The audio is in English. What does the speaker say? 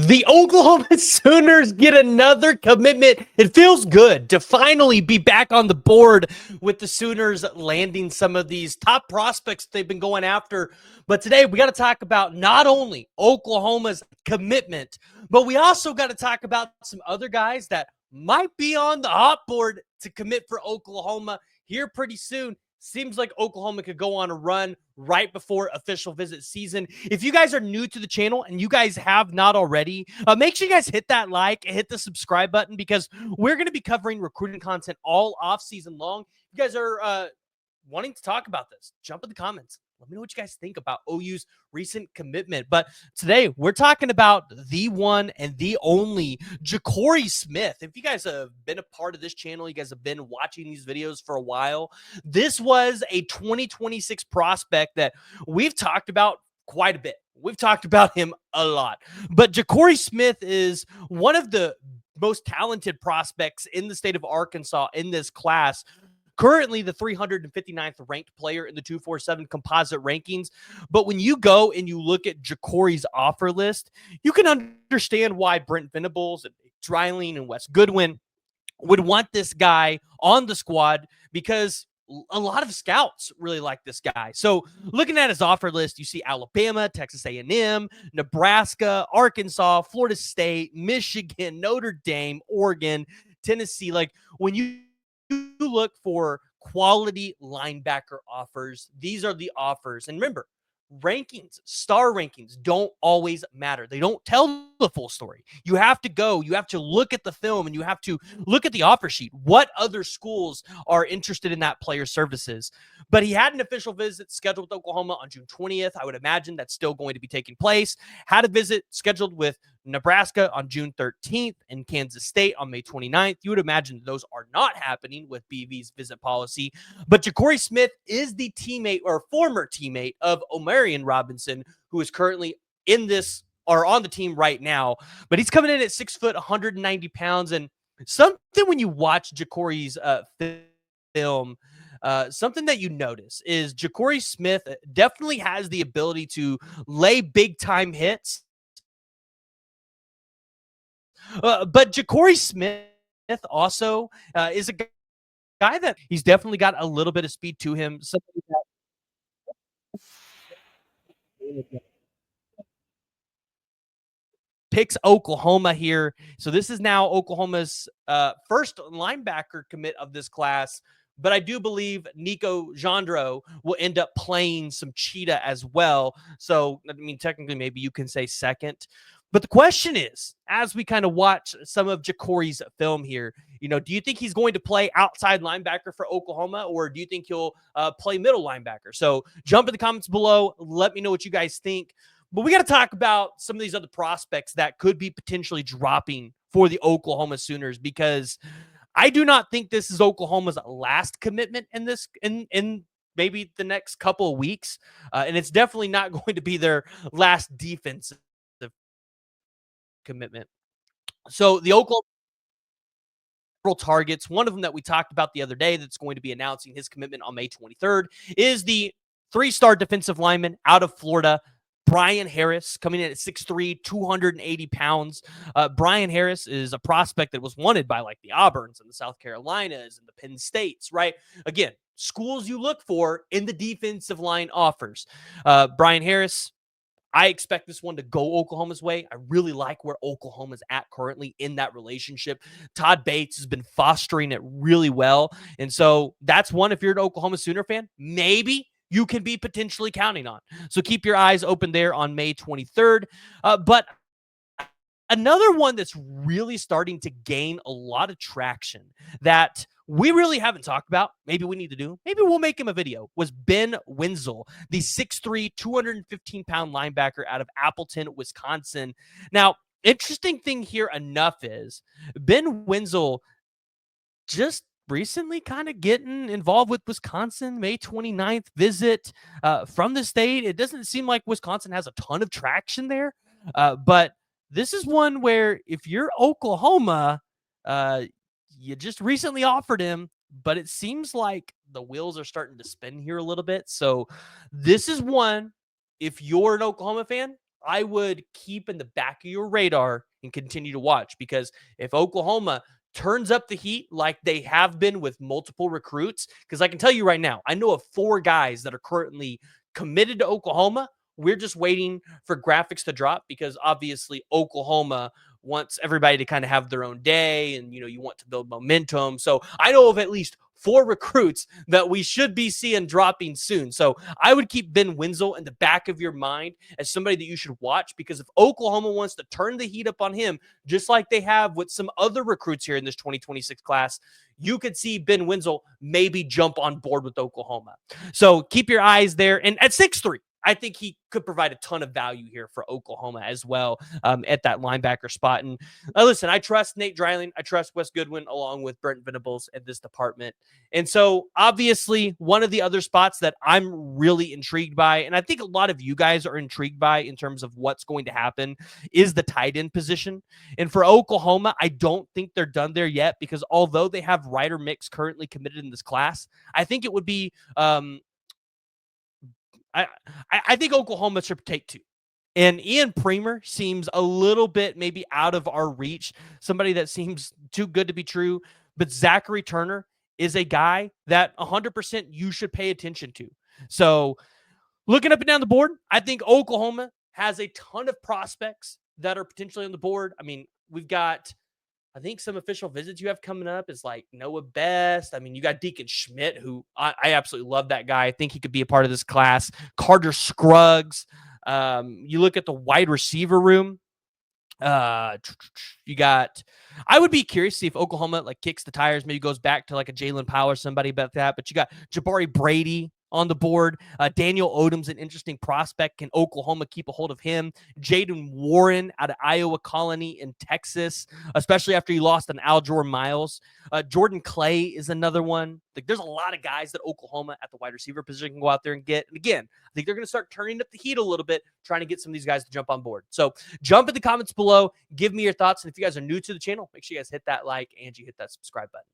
The Oklahoma Sooners get another commitment. It feels good to finally be back on the board with the Sooners landing some of these top prospects they've been going after. But today we got to talk about not only Oklahoma's commitment, but we also got to talk about some other guys that might be on the hot board to commit for Oklahoma here pretty soon. Seems like Oklahoma could go on a run right before official visit season. If you guys are new to the channel and you guys have not already, make sure you guys hit that like and hit the subscribe button because we're going to be covering recruiting content all off season long. If you guys are wanting to talk about this, jump in the comments. Let me know what you guys think about OU's recent commitment. But today we're talking about the one and the only Jakore Smith. If you guys have been a part of this channel, you guys have been watching these videos for a while, this was a 2026 prospect that we've talked about quite a bit. We've talked about him a lot. But Jakore Smith is one of the most talented prospects in the state of Arkansas in this class. Currently the 359th ranked player in the 247 composite rankings. But when you go and you look at Jakore's offer list, you can understand why Brent Venables and Dryling and Wes Goodwin would want this guy on the squad because a lot of scouts really like this guy. So looking at his offer list, you see Alabama, Texas A&M, Nebraska, Arkansas, Florida State, Michigan, Notre Dame, Oregon, Tennessee. Like when you look for quality linebacker offers, these are the offers. And remember, rankings, star rankings don't always matter. They don't tell the full story. You have to look at the film and you have to look at the offer sheet. What other schools are interested in that player's services? But he had an official visit scheduled with Oklahoma on June 20th. I would imagine that's still going to be taking place. Had a visit scheduled with Nebraska on June 13th and Kansas State on May 29th. You would imagine those are not happening with BV's visit policy. But Jakore Smith is the teammate or former teammate of Omarion Robinson, who is currently in this or on the team right now. But he's coming in at 6 foot, 190 pounds. And something when you watch Jakore's film, something that you notice is Jakore Smith definitely has the ability to lay big time hits. But Jakore Smith also is a guy that he's definitely got a little bit of speed to him. Somebody that picks Oklahoma here. So this is now Oklahoma's first linebacker commit of this class. But I do believe Nico Jandro will end up playing some cheetah as well. So, I mean, technically, maybe you can say second. But the question is, as we kind of watch some of Jakore's film here, do you think he's going to play outside linebacker for Oklahoma, or do you think he'll play middle linebacker? So jump in the comments below. Let me know what you guys think. But we got to talk about some of these other prospects that could be potentially dropping for the Oklahoma Sooners, because I do not think this is Oklahoma's last commitment in maybe the next couple of weeks. And it's definitely not going to be their last defensive commitment. So the Oklahoma targets, one of them that we talked about the other day that's going to be announcing his commitment on May 23rd is the 3-star defensive lineman out of Florida, Brian Harris, coming in at 6'3", 280 pounds. Brian Harris is a prospect that was wanted by like the Auburns and the South Carolinas and the Penn States, right? Again, schools you look for in the defensive line offers. Brian Harris, I expect this one to go Oklahoma's way. I really like where Oklahoma's at currently in that relationship. Todd Bates has been fostering it really well. And so that's one, if you're an Oklahoma Sooner fan, maybe you can be potentially counting on. So keep your eyes open there on May 23rd. But another one that's really starting to gain a lot of traction that we really haven't talked about, maybe we need to do, maybe we'll make him a video, was Ben Wenzel, the 6'3", 215-pound linebacker out of Appleton, Wisconsin. Now, interesting thing here enough is Ben Wenzel just recently kind of getting involved with Wisconsin. May 29th visit from the state. It doesn't seem like Wisconsin has a ton of traction there, but this is one where if you're Oklahoma, you just recently offered him, but it seems like the wheels are starting to spin here a little bit. So this is one, if you're an Oklahoma fan, I would keep in the back of your radar and continue to watch, because if Oklahoma turns up the heat like they have been with multiple recruits, because I can tell you right now, I know of 4 guys that are currently committed to Oklahoma. We're just waiting for graphics to drop, because obviously Oklahoma wants everybody to kind of have their own day, and you want to build momentum. So I know of at least 4 recruits that we should be seeing dropping soon. So I would keep Ben Wenzel in the back of your mind as somebody that you should watch, because if Oklahoma wants to turn the heat up on him, just like they have with some other recruits here in this 2026 class, you could see Ben Wenzel maybe jump on board with Oklahoma. So keep your eyes there. And at 6'3", I think he could provide a ton of value here for Oklahoma as well, at that linebacker spot. And listen, I trust Nate Dreiling. I trust Wes Goodwin along with Brent Venables at this department. And so obviously one of the other spots that I'm really intrigued by, and I think a lot of you guys are intrigued by in terms of what's going to happen, is the tight end position. And for Oklahoma, I don't think they're done there yet, because although they have Ryder Mix currently committed in this class, I think it would be I think Oklahoma should take 2. And Ian Premer seems a little bit maybe out of our reach, somebody that seems too good to be true. But Zachary Turner is a guy that 100% you should pay attention to. So looking up and down the board, I think Oklahoma has a ton of prospects that are potentially on the board. I mean, we've got, I think, some official visits you have coming up is like Noah Best. I mean, you got Deacon Schmidt, who I absolutely love that guy. I think he could be a part of this class. Carter Scruggs. You look at the wide receiver room. You got, I would be curious to see if Oklahoma like kicks the tires, maybe goes back to like a Jalen Powell or somebody about that. But you got Jabari Brady on the board. Daniel Odom's an interesting prospect. Can Oklahoma keep a hold of him? Jaden Warren out of Iowa Colony in Texas, especially after he lost an Aljor Miles. Jordan Clay is another one. Like, there's a lot of guys that Oklahoma at the wide receiver position can go out there and get. And again, I think they're going to start turning up the heat a little bit, trying to get some of these guys to jump on board. So jump in the comments below. Give me your thoughts. And if you guys are new to the channel, make sure you guys hit that like and you hit that subscribe button.